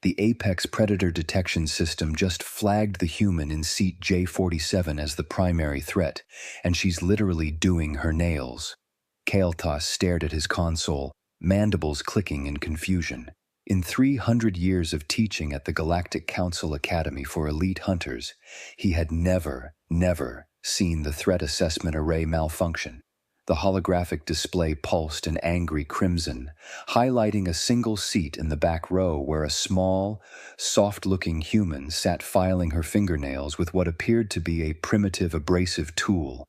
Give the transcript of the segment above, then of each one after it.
The Apex Predator Detection System just flagged the human in seat J47 as the primary threat, and she's literally doing her nails. Kael'thas stared at his console, mandibles clicking in confusion. In 300 years of teaching at the Galactic Council Academy for Elite Hunters, he had never seen the threat assessment array malfunction. The holographic display pulsed an angry crimson, highlighting a single seat in the back row where a small, soft-looking human sat filing her fingernails with what appeared to be a primitive abrasive tool.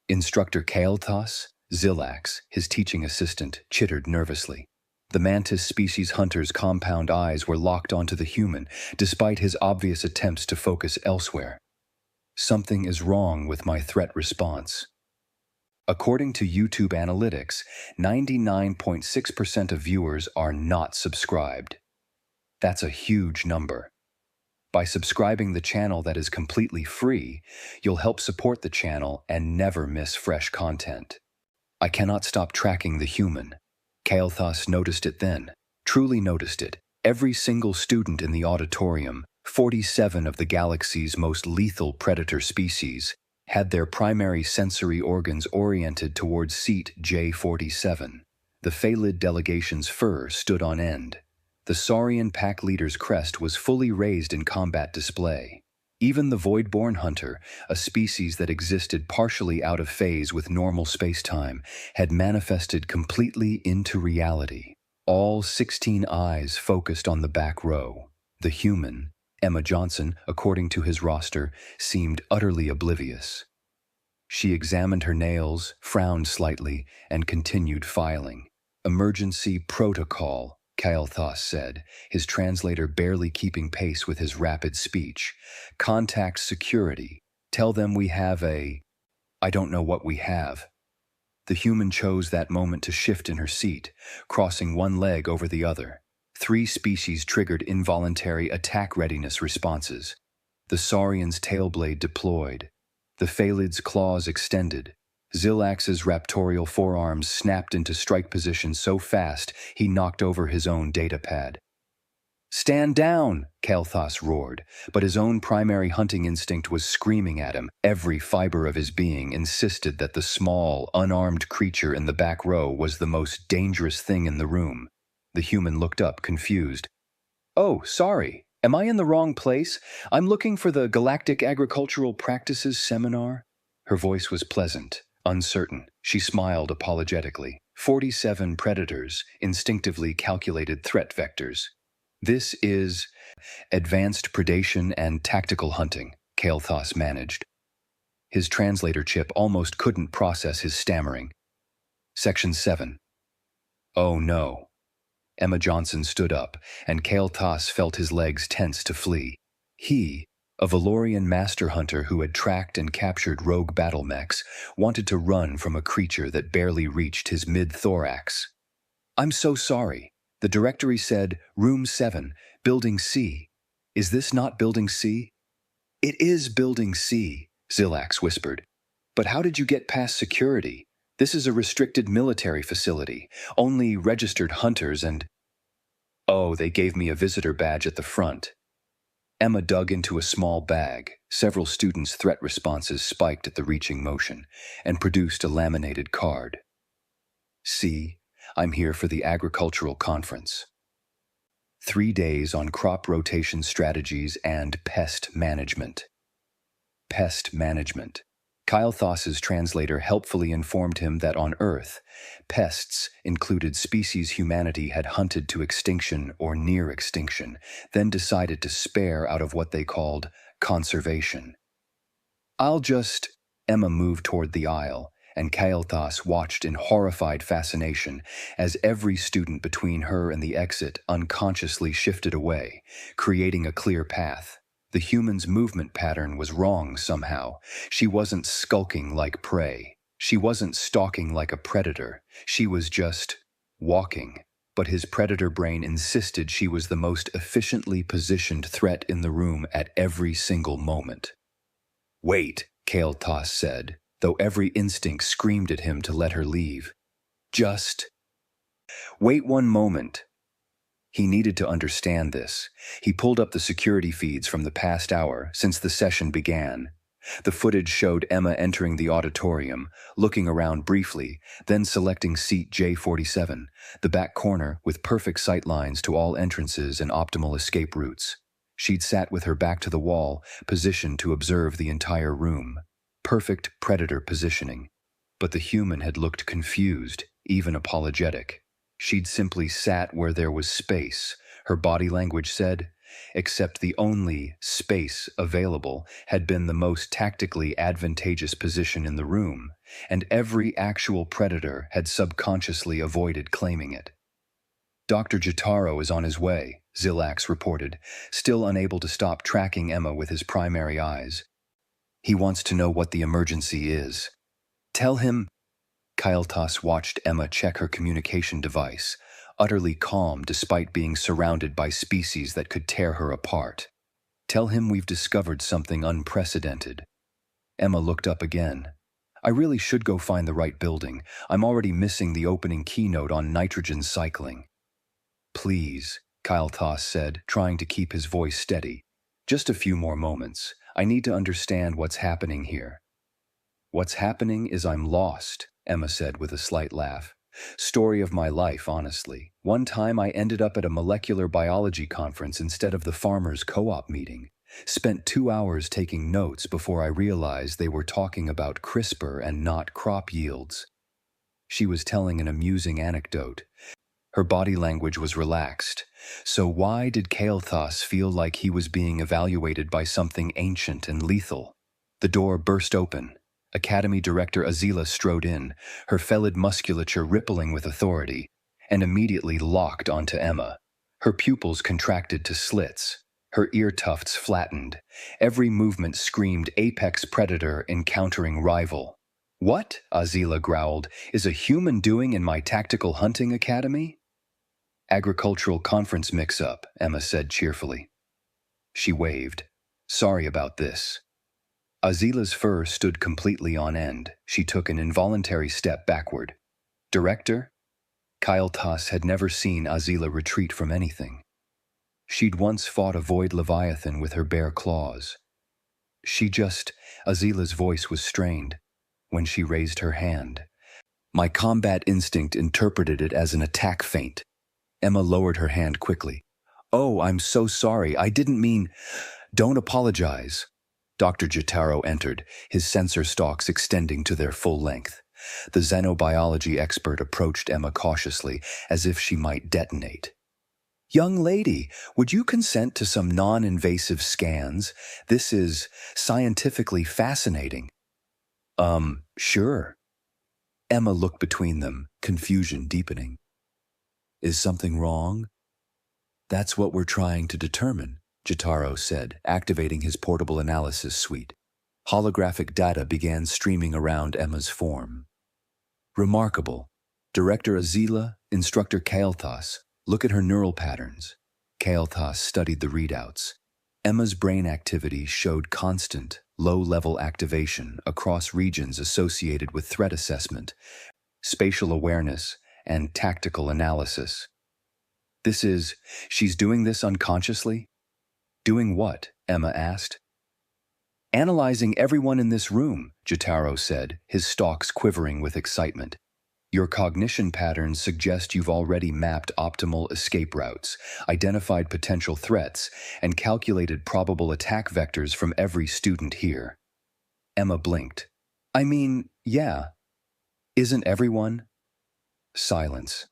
Instructor Kael'thas, Xilax, his teaching assistant, chittered nervously. The mantis species hunter's compound eyes were locked onto the human, despite his obvious attempts to focus elsewhere. Something is wrong with my threat response. According to YouTube analytics, 99.6% of viewers are not subscribed. That's a huge number. By subscribing the channel that is completely free, you'll help support the channel and never miss fresh content. I cannot stop tracking the human. Kael'thas noticed it then, truly noticed it. Every single student in the auditorium, 47 of the galaxy's most lethal predator species, had their primary sensory organs oriented towards seat J47. The Phalid delegation's fur stood on end. The Saurian pack leader's crest was fully raised in combat display. Even the Voidborn hunter, a species that existed partially out of phase with normal space-time, had manifested completely into reality. All 16 eyes focused on the back row. The human, Emma Johnson, according to his roster, seemed utterly oblivious. She examined her nails, frowned slightly, and continued filing. "Emergency protocol," Kael'thas said, his translator barely keeping pace with his rapid speech. "Contact security. Tell them we have I don't know what we have." The human chose that moment to shift in her seat, crossing one leg over the other. 3 species triggered involuntary attack readiness responses. The Saurian's tailblade deployed. The Phalid's claws extended. Xilax's raptorial forearms snapped into strike position so fast he knocked over his own datapad. "Stand down!" Kael'thas roared, but his own primary hunting instinct was screaming at him. Every fiber of his being insisted that the small, unarmed creature in the back row was the most dangerous thing in the room. The human looked up, confused. "Oh, sorry. Am I in the wrong place? I'm looking for the Galactic Agricultural Practices Seminar." Her voice was pleasant, uncertain. She smiled apologetically. 47 predators, instinctively calculated threat vectors. "This is advanced predation and tactical hunting," Kael'thas managed. His translator chip almost couldn't process his stammering. Section 7. "Oh no." Emma Johnson stood up, and Kael'thas felt his legs tense to flee. He, a Valorian master hunter who had tracked and captured rogue battle mechs, wanted to run from a creature that barely reached his mid-thorax. "I'm so sorry. The directory said, Room 7, Building C. Is this not Building C?" "It is Building C," Xilax whispered. "But how did you get past security? This is a restricted military facility. Only registered hunters and—" "Oh, they gave me a visitor badge at the front." Emma dug into a small bag. Several students' threat responses spiked at the reaching motion, and produced a laminated card. "See, I'm here for the agricultural conference. 3 days on crop rotation strategies and pest management." Pest management. Kael'thas's translator helpfully informed him that on Earth, pests included species humanity had hunted to extinction or near extinction, then decided to spare out of what they called conservation. Emma moved toward the aisle, and Kael'thas watched in horrified fascination as every student between her and the exit unconsciously shifted away, creating a clear path. The human's movement pattern was wrong somehow. She wasn't skulking like prey. She wasn't stalking like a predator. She was just walking. But his predator brain insisted she was the most efficiently positioned threat in the room at every single moment. "Wait," Kael'thas said, though every instinct screamed at him to let her leave. "Just wait one moment." He needed to understand this. He pulled up the security feeds from the past hour since the session began. The footage showed Emma entering the auditorium, looking around briefly, then selecting seat J47, the back corner with perfect sight lines to all entrances and optimal escape routes. She'd sat with her back to the wall, positioned to observe the entire room. Perfect predator positioning. But the human had looked confused, even apologetic. She'd simply sat where there was space, her body language said, except the only space available had been the most tactically advantageous position in the room, and every actual predator had subconsciously avoided claiming it. Dr. Jotaro is on his way, Zilax reported, still unable to stop tracking Emma with his primary eyes. He wants to know what the emergency is. Tell him. Kael'thas watched Emma check her communication device, utterly calm despite being surrounded by species that could tear her apart. Tell him we've discovered something unprecedented. Emma looked up again. I really should go find the right building. I'm already missing the opening keynote on nitrogen cycling. Please, Kael'thas said, trying to keep his voice steady. Just a few more moments. I need to understand what's happening here. What's happening is I'm lost, Emma said with a slight laugh. Story of my life, honestly. One time I ended up at a molecular biology conference instead of the farmers' co-op meeting. Spent 2 hours taking notes before I realized they were talking about CRISPR and not crop yields. She was telling an amusing anecdote. Her body language was relaxed. So why did Kael'thas feel like he was being evaluated by something ancient and lethal? The door burst open. Academy Director Azila strode in, her fellid musculature rippling with authority, and immediately locked onto Emma. Her pupils contracted to slits. Her ear tufts flattened. Every movement screamed apex predator encountering rival. What, Azila growled, is a human doing in my tactical hunting academy? Agricultural conference mix-up, Emma said cheerfully. She waved. Sorry about this. Azila's fur stood completely on end. She took an involuntary step backward. Director? Kael'thas had never seen Azila retreat from anything. She'd once fought a void leviathan with her bare claws. Azila's voice was strained when she raised her hand. My combat instinct interpreted it as an attack feint. Emma lowered her hand quickly. Oh, I'm so sorry. I didn't mean... Don't apologize. Dr. Jotaro entered, his sensor stalks extending to their full length. The xenobiology expert approached Emma cautiously, as if she might detonate. Young lady, would you consent to some non-invasive scans? This is scientifically fascinating. Sure. Emma looked between them, confusion deepening. Is something wrong? That's what we're trying to determine, Jotaro said, activating his portable analysis suite. Holographic data began streaming around Emma's form. Remarkable. Director Azila, Instructor Kael'thas, look at her neural patterns. Kael'thas studied the readouts. Emma's brain activity showed constant, low-level activation across regions associated with threat assessment, spatial awareness, and tactical analysis. She's doing this unconsciously? Doing what? Emma asked. Analyzing everyone in this room, Jotaro said, his stalks quivering with excitement. Your cognition patterns suggest you've already mapped optimal escape routes, identified potential threats, and calculated probable attack vectors from every student here. Emma blinked. I mean, yeah. Isn't everyone? Silence.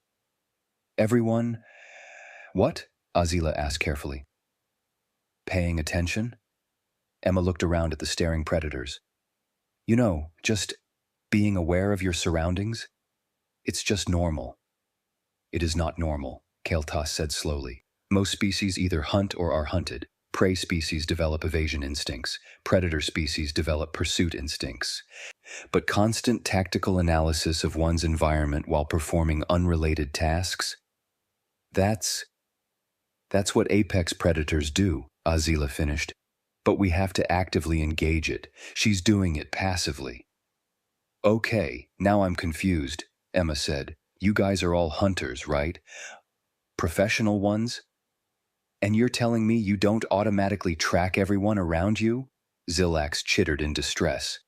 Everyone? What? Azila asked carefully. Paying attention? Emma looked around at the staring predators. You know, just being aware of your surroundings? It's just normal. It is not normal, Kael'thas said slowly. Most species either hunt or are hunted. Prey species develop evasion instincts. Predator species develop pursuit instincts. But constant tactical analysis of one's environment while performing unrelated tasks? That's what apex predators do, Azila finished. But we have to actively engage it. She's doing it passively. Okay, now I'm confused, Emma said. You guys are all hunters, right? Professional ones? And you're telling me you don't automatically track everyone around you? Zilax chittered in distress.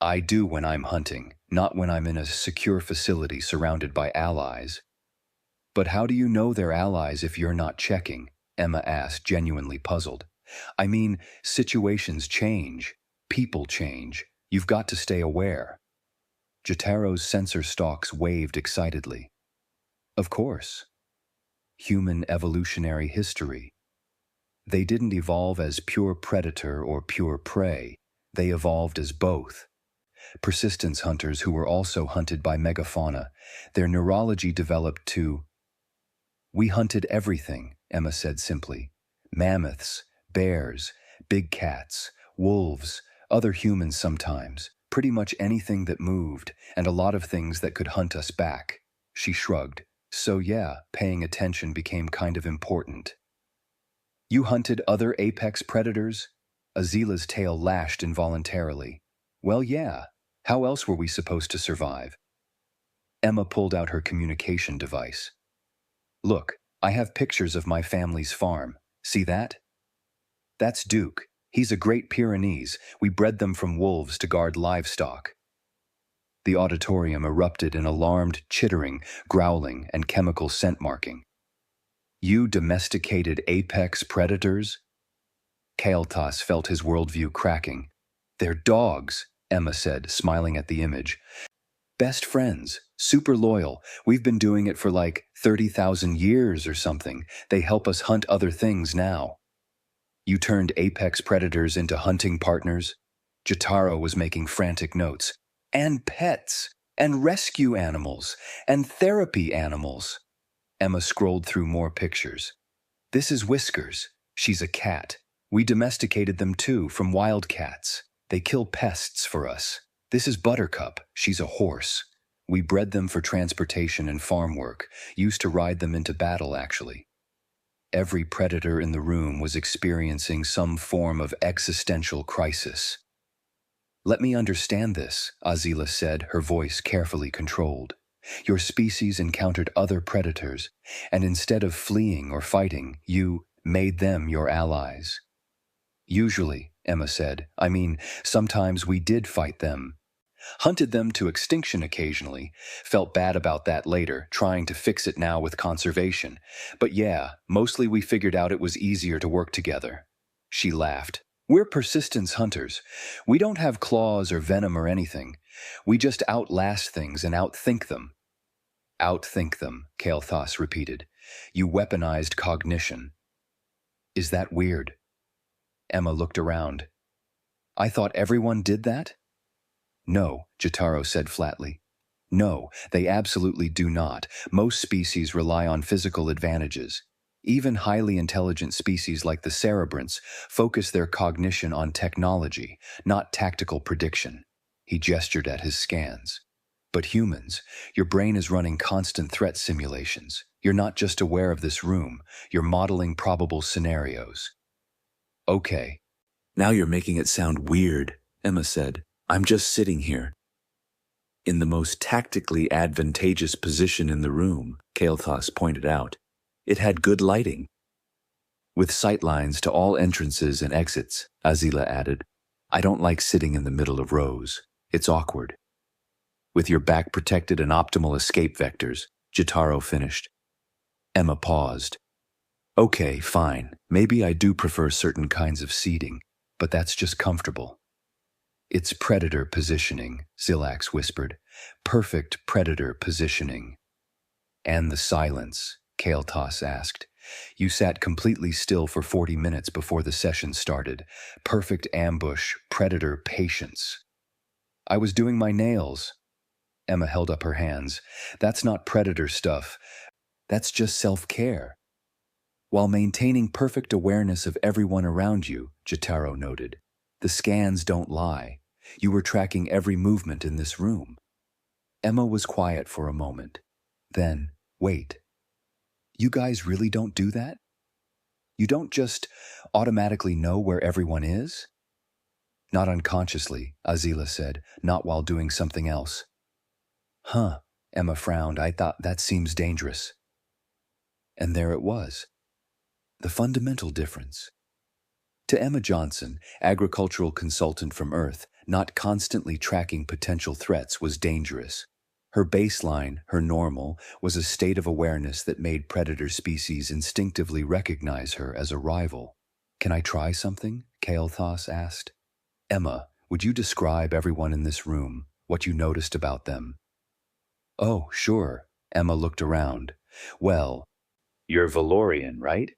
I do when I'm hunting, not when I'm in a secure facility surrounded by allies. But how do you know they're allies if you're not checking? Emma asked, genuinely puzzled. I mean, situations change. People change. You've got to stay aware. Jotaro's sensor stalks waved excitedly. Of course. Human evolutionary history. They didn't evolve as pure predator or pure prey. They evolved as both. Persistence hunters who were also hunted by megafauna, their neurology developed to... We hunted everything, Emma said simply. Mammoths, bears, big cats, wolves, other humans sometimes, pretty much anything that moved, and a lot of things that could hunt us back. She shrugged. So yeah, paying attention became kind of important. You hunted other apex predators? Azila's tail lashed involuntarily. Well, yeah. How else were we supposed to survive? Emma pulled out her communication device. Look, I have pictures of my family's farm. See that? That's Duke. He's a Great Pyrenees. We bred them from wolves to guard livestock. The auditorium erupted in alarmed chittering, growling, and chemical scent marking. You domesticated apex predators? Kael'thas felt his worldview cracking. They're dogs, Emma said, smiling at the image. Best friends, super loyal. We've been doing it for like 30,000 years or something. They help us hunt other things now. You turned apex predators into hunting partners? Jotaro was making frantic notes. And pets, and rescue animals, and therapy animals. Emma scrolled through more pictures. This is Whiskers. She's a cat. We domesticated them too, from wild cats. They kill pests for us. This is Buttercup. She's a horse. We bred them for transportation and farm work, used to ride them into battle, actually. Every predator in the room was experiencing some form of existential crisis. Let me understand this, Azila said, her voice carefully controlled. Your species encountered other predators, and instead of fleeing or fighting, you made them your allies. Usually, Emma said. I mean, sometimes we did fight them. Hunted them to extinction occasionally, felt bad about that later, trying to fix it now with conservation. But yeah, mostly we figured out it was easier to work together. She laughed. We're persistence hunters. We don't have claws or venom or anything. We just outlast things and outthink them. Outthink them, Kael'thas repeated. You weaponized cognition. Is that weird? Emma looked around. I thought everyone did that? No, Jotaro said flatly. No, they absolutely do not. Most species rely on physical advantages. Even highly intelligent species like the cerebrants focus their cognition on technology, not tactical prediction. He gestured at his scans. But humans, your brain is running constant threat simulations. You're not just aware of this room, you're modeling probable scenarios. Okay. Now you're making it sound weird, Emma said. I'm just sitting here. In the most tactically advantageous position in the room, Kael'thas pointed out. It had good lighting. With sightlines to all entrances and exits, Azila added. I don't like sitting in the middle of rows. It's awkward. With your back protected and optimal escape vectors, Jotaro finished. Emma paused. Okay, fine. Maybe I do prefer certain kinds of seating, but that's just comfortable. It's predator positioning, Zilax whispered. Perfect predator positioning. And the silence, Kael'thas asked. You sat completely still for 40 minutes before the session started. Perfect ambush, predator patience. I was doing my nails. Emma held up her hands. That's not predator stuff. That's just self-care. While maintaining perfect awareness of everyone around you, Jotaro noted. The scans don't lie. You were tracking every movement in this room. Emma was quiet for a moment. Then, wait. You guys really don't do that? You don't just automatically know where everyone is? Not unconsciously, Azila said, not while doing something else. Huh, Emma frowned. I thought that seems dangerous. And there it was. The fundamental difference. To Emma Johnson, agricultural consultant from Earth, not constantly tracking potential threats was dangerous. Her baseline, her normal, was a state of awareness that made predator species instinctively recognize her as a rival. "Can I try something?" Kael'thas asked. "Emma, would you describe everyone in this room, what you noticed about them?" "Oh, sure." Emma looked around. "Well, you're Valorian, right?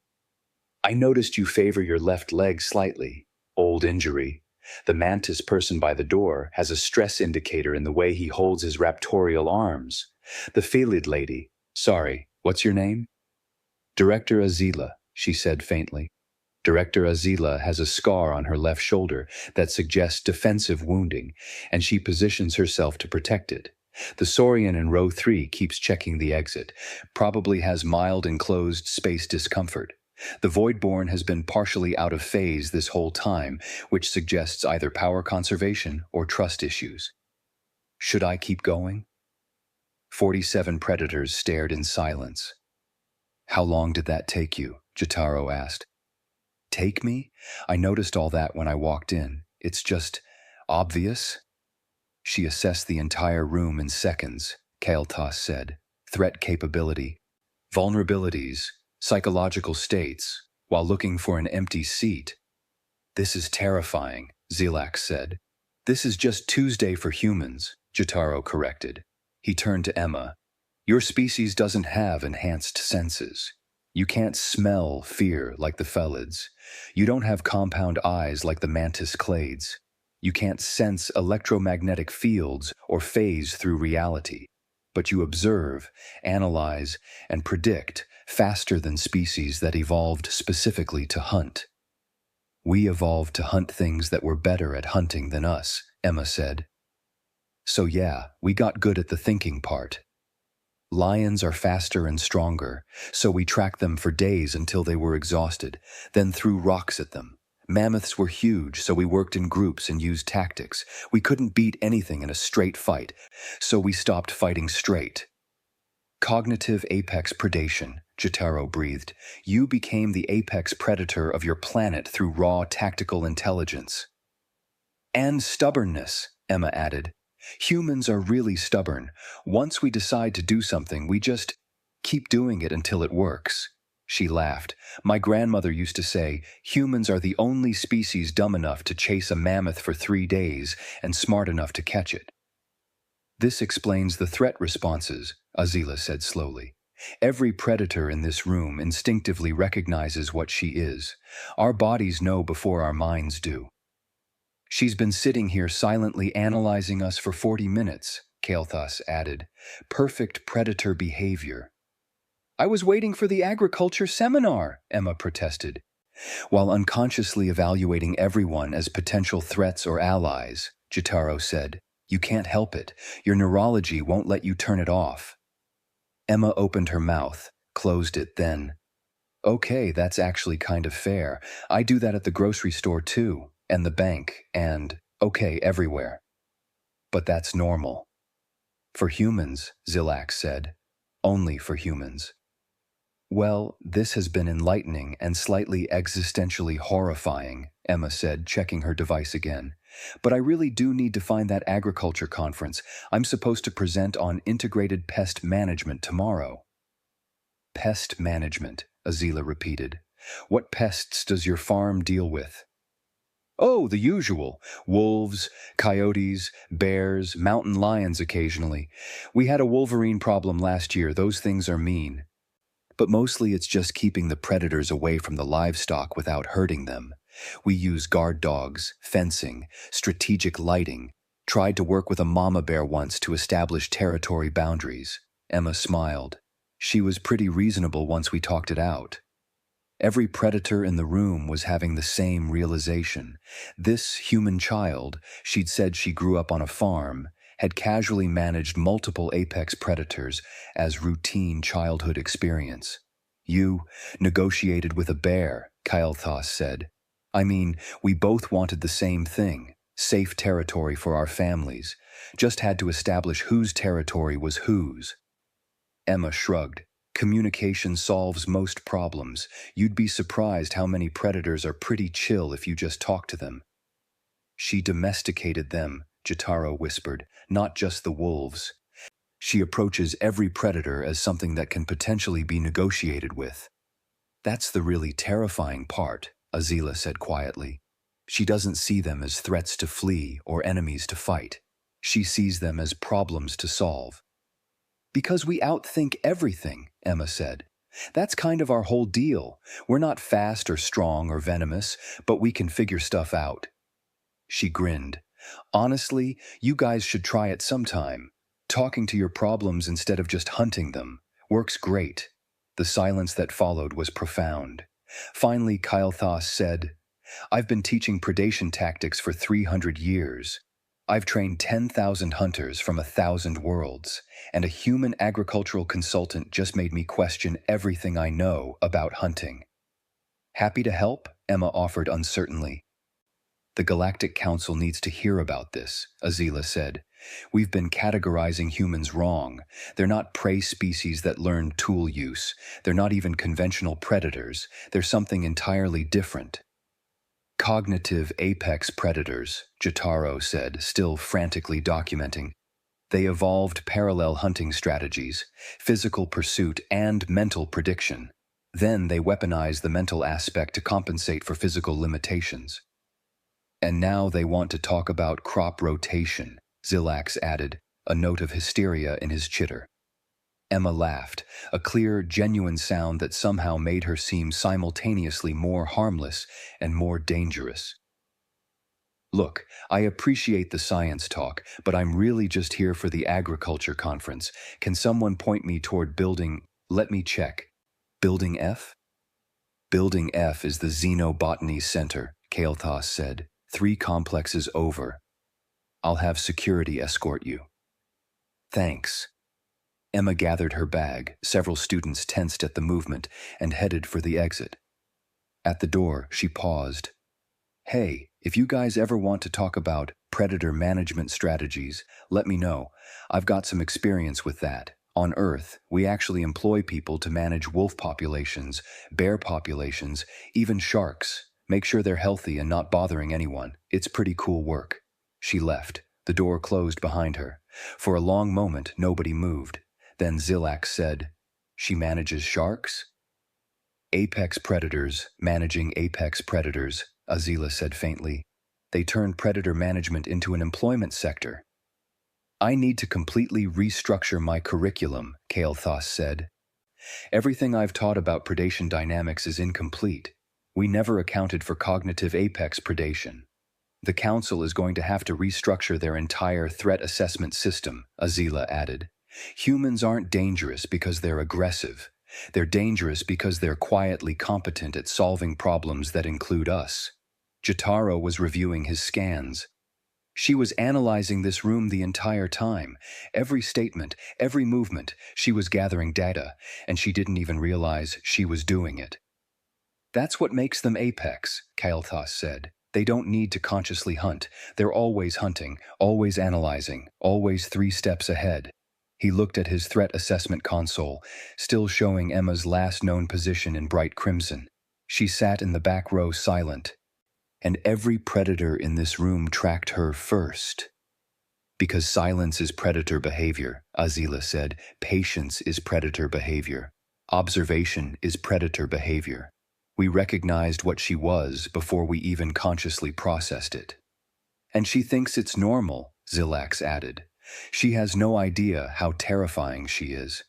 I noticed you favor your left leg slightly. Old injury. The mantis person by the door has a stress indicator in the way he holds his raptorial arms. The Felid lady. Sorry, what's your name?" "Director Azila," she said faintly. Director Azila has a scar on her left shoulder that suggests defensive wounding, and she positions herself to protect it. The Saurian in row 3 keeps checking the exit, probably has mild enclosed space discomfort. The Voidborn has been partially out of phase this whole time, which suggests either power conservation or trust issues. Should I keep going? 47 predators stared in silence. "How long did that take you?" Jotaro asked. "Take me? I noticed all that when I walked in. It's just obvious." She assessed the entire room in seconds, Kael'thas said. Threat capability, vulnerabilities, psychological states, while looking for an empty seat. "This is terrifying," Zilak said. "This is just Tuesday for humans," Jotaro corrected. He turned to Emma. "Your species doesn't have enhanced senses. You can't smell fear like the Felids. You don't have compound eyes like the mantis clades. You can't sense electromagnetic fields or phase through reality. But you observe, analyze, and predict faster than species that evolved specifically to hunt." "We evolved to hunt things that were better at hunting than us," Emma said. "So yeah, we got good at the thinking part. Lions are faster and stronger, so we tracked them for days until they were exhausted, then threw rocks at them. Mammoths were huge, so we worked in groups and used tactics. We couldn't beat anything in a straight fight, so we stopped fighting straight." "Cognitive apex predation," Jotaro breathed. "You became the apex predator of your planet through raw tactical intelligence." "And stubbornness," Emma added. "Humans are really stubborn. Once we decide to do something, we just keep doing it until it works." She laughed. "My grandmother used to say, humans are the only species dumb enough to chase a mammoth for 3 days and smart enough to catch it." "This explains the threat responses," Azila said slowly. "Every predator in this room instinctively recognizes what she is. Our bodies know before our minds do." "She's been sitting here silently analyzing us for 40 minutes, Kael'thas added. "Perfect predator behavior." "I was waiting for the agriculture seminar," Emma protested. "While unconsciously evaluating everyone as potential threats or allies," Jotaro said. "You can't help it. Your neurology won't let you turn it off." Emma opened her mouth, closed it then. "Okay, that's actually kind of fair. I do that at the grocery store too, and the bank, and, okay, everywhere. But that's normal." "For humans," Zilak said. "Only for humans." "Well, this has been enlightening and slightly existentially horrifying," Emma said, checking her device again. "But I really do need to find that agriculture conference. I'm supposed to present on integrated pest management tomorrow." "Pest management," Azila repeated. "What pests does your farm deal with?" "Oh, the usual. Wolves, coyotes, bears, mountain lions occasionally. We had a wolverine problem last year. Those things are mean. But mostly it's just keeping the predators away from the livestock without hurting them. We use guard dogs, fencing, strategic lighting. Tried to work with a mama bear once to establish territory boundaries." Emma smiled. "She was pretty reasonable once we talked it out." Every predator in the room was having the same realization. This human child, she'd said she grew up on a farm, had casually managed multiple apex predators as routine childhood experience. "You negotiated with a bear," Kael'thas said. "I mean, we both wanted the same thing, safe territory for our families, just had to establish whose territory was whose." Emma shrugged. Communication solves most problems. You'd be surprised how many predators are pretty chill if you just talk to them. She domesticated them, Jotaro whispered, not just the wolves. She approaches every predator as something that can potentially be negotiated with. That's the really terrifying part, Azila said quietly. She doesn't see them as threats to flee or enemies to fight. She sees them as problems to solve. Because we outthink everything, Emma said. That's kind of our whole deal. We're not fast or strong or venomous, but we can figure stuff out. She grinned. Honestly, you guys should try it sometime. Talking to your problems instead of just hunting them works great. The silence that followed was profound. Finally, Kael'thas said, I've been teaching predation tactics for 300 years. I've trained 10,000 hunters from 1,000 worlds, and a human agricultural consultant just made me question everything I know about hunting. Happy to help? Emma offered uncertainly. The Galactic Council needs to hear about this, Azila said. We've been categorizing humans wrong. They're not prey species that learn tool use. They're not even conventional predators. They're something entirely different. Cognitive apex predators, Jotaro said, still frantically documenting. They evolved parallel hunting strategies, physical pursuit and mental prediction. Then they weaponize the mental aspect to compensate for physical limitations. And now they want to talk about crop rotation, Zilax added, a note of hysteria in his chitter. Emma laughed, a clear, genuine sound that somehow made her seem simultaneously more harmless and more dangerous. Look, I appreciate the science talk, but I'm really just here for the agriculture conference. Can someone point me toward building... Let me check. Building F? Building F is the Xenobotany Center, Kael'thas said. 3 complexes over. I'll have security escort you. Thanks. Emma gathered her bag, several students tensed at the movement, and headed for the exit. At the door, she paused. Hey, if you guys ever want to talk about predator management strategies, let me know. I've got some experience with that. On Earth, we actually employ people to manage wolf populations, bear populations, even sharks. Make sure they're healthy and not bothering anyone. It's pretty cool work. She left. The door closed behind her. For a long moment, nobody moved. Then Zilax said, She manages sharks? Apex predators, managing apex predators, Azila said faintly. They turned predator management into an employment sector. I need to completely restructure my curriculum, Kael'thas said. Everything I've taught about predation dynamics is incomplete. We never accounted for cognitive apex predation. The Council is going to have to restructure their entire threat assessment system, Azila added. Humans aren't dangerous because they're aggressive. They're dangerous because they're quietly competent at solving problems that include us. Jotaro was reviewing his scans. She was analyzing this room the entire time. Every statement, every movement, she was gathering data, and she didn't even realize she was doing it. That's what makes them apex, Kael'thas said. They don't need to consciously hunt. They're always hunting, always analyzing, always 3 steps ahead. He looked at his threat assessment console, still showing Emma's last known position in bright crimson. She sat in the back row silent. And every predator in this room tracked her first. Because silence is predator behavior, Azila said. Patience is predator behavior. Observation is predator behavior. We recognized what she was before we even consciously processed it. And she thinks it's normal, Zilax added. She has no idea how terrifying she is.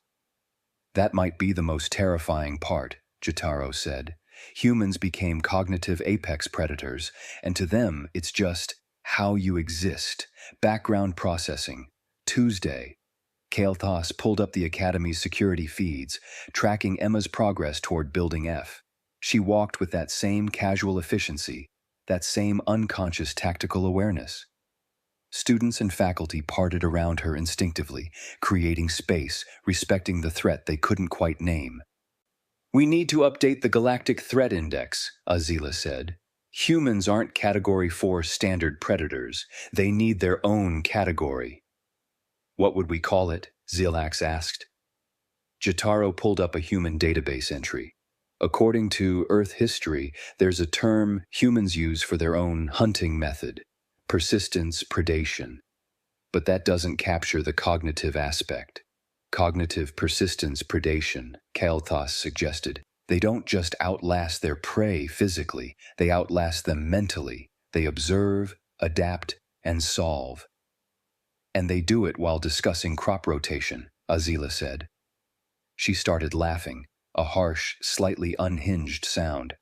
That might be the most terrifying part, Jotaro said. Humans became cognitive apex predators, and to them it's just how you exist. Background processing. Tuesday. Kael'thas pulled up the Academy's security feeds, tracking Emma's progress toward Building F. She walked with that same casual efficiency, that same unconscious tactical awareness. Students and faculty parted around her instinctively, creating space, respecting the threat they couldn't quite name. We need to update the Galactic Threat Index, Azila said. Humans aren't Category 4 standard predators. They need their own category. What would we call it? Zilax asked. Jotaro pulled up a human database entry. According to Earth history, there's a term humans use for their own hunting method: persistence predation. But that doesn't capture the cognitive aspect. Cognitive persistence predation, Kalthas suggested. They don't just outlast their prey physically, they outlast them mentally. They observe, adapt, and solve. And they do it while discussing crop rotation, Azila said. She started laughing, a harsh, slightly unhinged sound.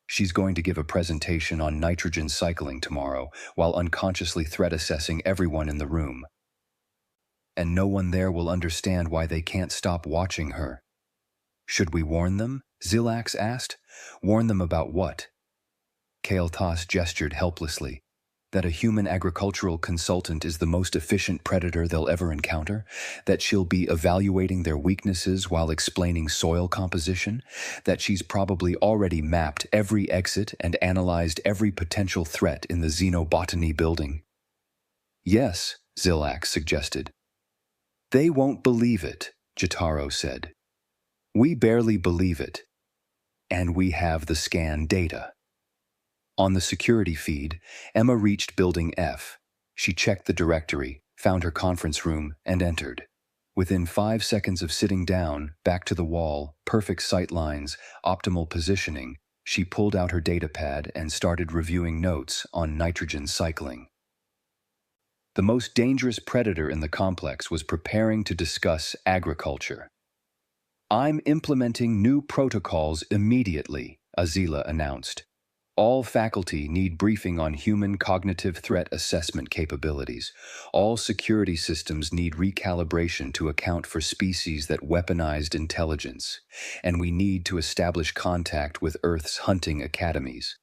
She's going to give a presentation on nitrogen cycling tomorrow while unconsciously threat assessing everyone in the room. And no one there will understand why they can't stop watching her. Should we warn them? Zilax asked. Warn them about what? Kalthas gestured helplessly. That a human agricultural consultant is the most efficient predator they'll ever encounter, that she'll be evaluating their weaknesses while explaining soil composition, that she's probably already mapped every exit and analyzed every potential threat in the xenobotany building. Yes, Zilax suggested. They won't believe it, Jotaro said. We barely believe it. And we have the scan data. On the security feed, Emma reached Building F. She checked the directory, found her conference room, and entered. Within 5 seconds of sitting down, back to the wall, perfect sight lines, optimal positioning, she pulled out her datapad and started reviewing notes on nitrogen cycling. The most dangerous predator in the complex was preparing to discuss agriculture. I'm implementing new protocols immediately, Azila announced. All faculty need briefing on human cognitive threat assessment capabilities. All security systems need recalibration to account for species that weaponized intelligence. And we need to establish contact with Earth's hunting academies.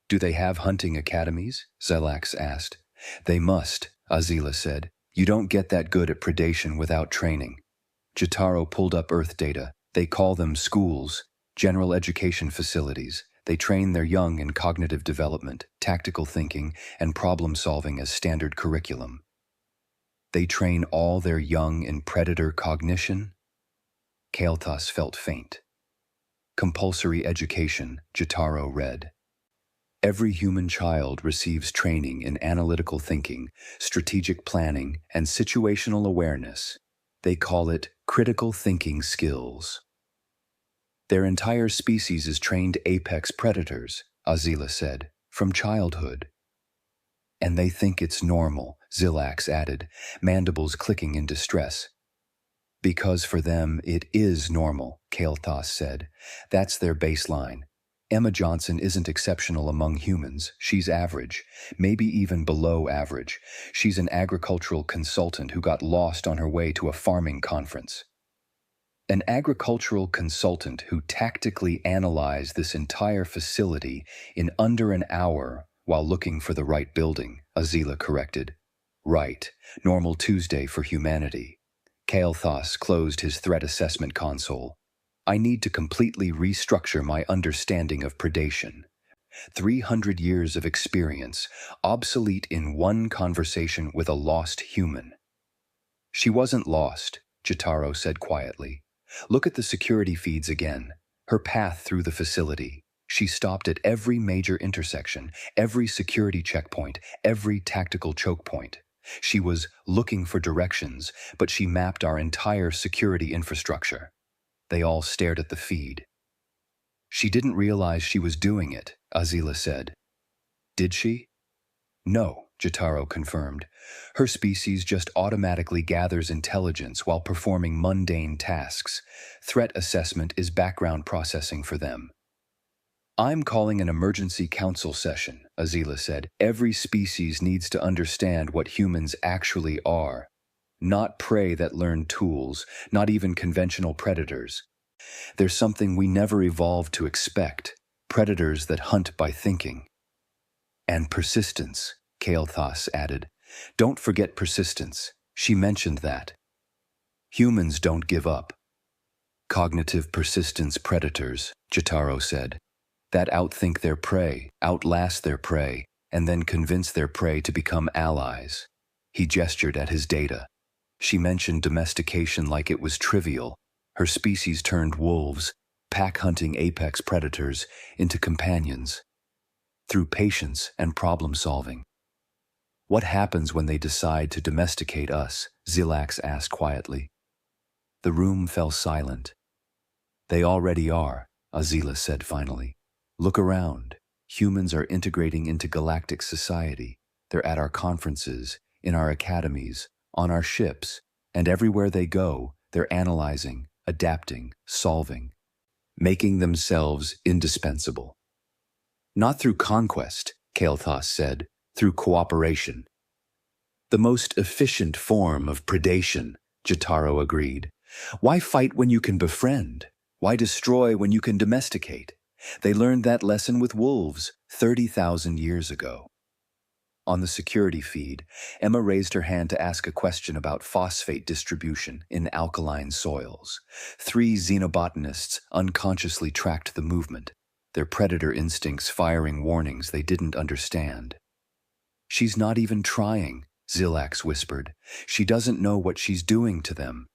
Do they have hunting academies? Zilax asked. They must, Azila said. You don't get that good at predation without training. Jotaro pulled up Earth data. They call them schools, general education facilities. They train their young in cognitive development, tactical thinking, and problem-solving as standard curriculum. They train all their young in predator cognition? Kalthas felt faint. Compulsory education, Jotaro read. Every human child receives training in analytical thinking, strategic planning, and situational awareness. They call it critical thinking skills. Their entire species is trained apex predators, Azila said, from childhood. And they think it's normal, Zilax added, mandibles clicking in distress. Because for them it is normal, Kalthas said. That's their baseline. Emma Johnson isn't exceptional among humans. She's average, maybe even below average. She's an agricultural consultant who got lost on her way to a farming conference. An agricultural consultant who tactically analyzed this entire facility in under an hour while looking for the right building, Azila corrected. Right, normal Tuesday for humanity. Kalthas closed his threat assessment console. I need to completely restructure my understanding of predation. 300 years of experience, obsolete in one conversation with a lost human. She wasn't lost, Jotaro said quietly. Look at the security feeds again. Her path through the facility. She stopped at every major intersection, every security checkpoint, every tactical choke point. She was looking for directions, but she mapped our entire security infrastructure. They all stared at the feed. She didn't realize she was doing it, Azila said. Did she? No, Jotaro confirmed. Her species just automatically gathers intelligence while performing mundane tasks. Threat assessment is background processing for them. I'm calling an emergency council session, Azila said. Every species needs to understand what humans actually are. Not prey that learn tools, not even conventional predators. There's something we never evolved to expect, predators that hunt by thinking. And persistence, Kalthas added. Don't forget persistence. She mentioned that. Humans don't give up. Cognitive persistence predators, Jotaro said, that outthink their prey, outlast their prey, and then convince their prey to become allies. He gestured at his data. She mentioned domestication like it was trivial, Her species turned wolves, pack-hunting apex predators, into companions, through patience and problem-solving. What happens when they decide to domesticate us? Zilax asked quietly. The room fell silent. They already are, Azila said finally. Look around. Humans are integrating into galactic society. They're at our conferences, in our academies, on our ships, and everywhere they go, they're analyzing, adapting, solving, making themselves indispensable. Not through conquest, Kael'thas said, through cooperation. The most efficient form of predation, Jotaro agreed. Why fight when you can befriend? Why destroy when you can domesticate? They learned that lesson with wolves 30,000 years ago. On the security feed, Emma raised her hand to ask a question about phosphate distribution in alkaline soils. 3 xenobotanists unconsciously tracked the movement, their predator instincts firing warnings they didn't understand. She's not even trying, Zilax whispered. She doesn't know what she's doing to them.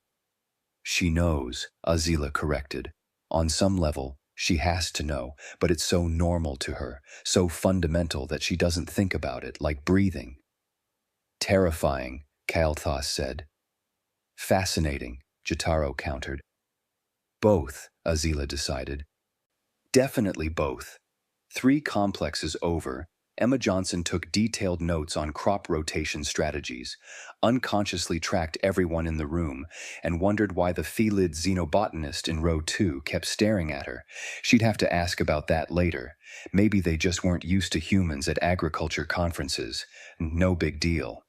She knows, Azila corrected. On some level, she has to know, but it's so normal to her, so fundamental that she doesn't think about it, like breathing. Terrifying, Kael'thas said. Fascinating, Jotaro countered. Both, Azila decided. Definitely both. 3 complexes over, Emma Johnson took detailed notes on crop rotation strategies, unconsciously tracked everyone in the room, and wondered why the felid xenobotanist in row 2 kept staring at her. She'd have to ask about that later. Maybe they just weren't used to humans at agriculture conferences. No big deal.